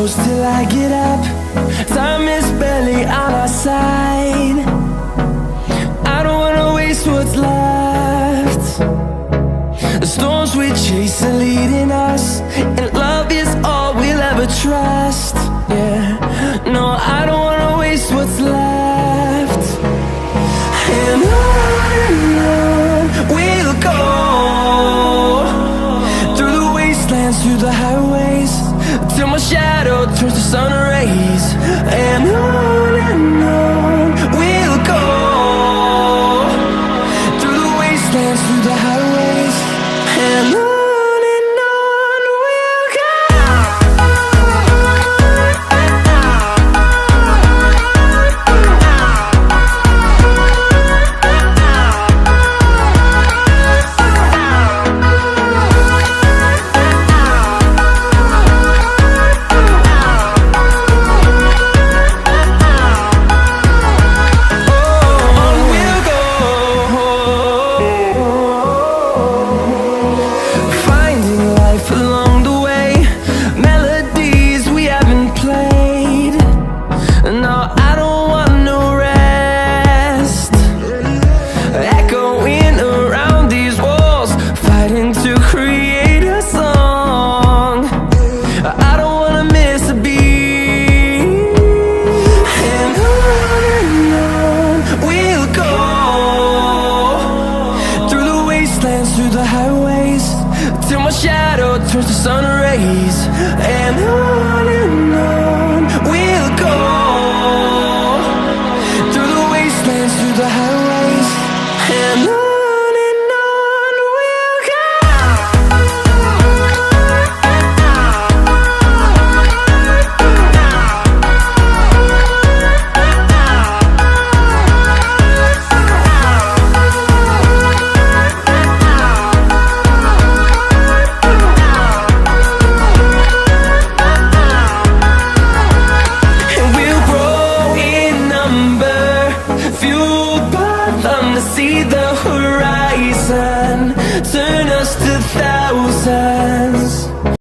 close till I get up. Time is barely on our side. I don't wanna waste what's left. The storms we chase are leading us, and love is all we'll ever trust. Yeah, no, I don't wanna waste what's left. And on we'll go, through the wastelands, through the highways, till my shadow turns to sun rays. And on we'll go, through the wastelands, through the highways, and on we'll go. Along the way, melodies we haven't played. Now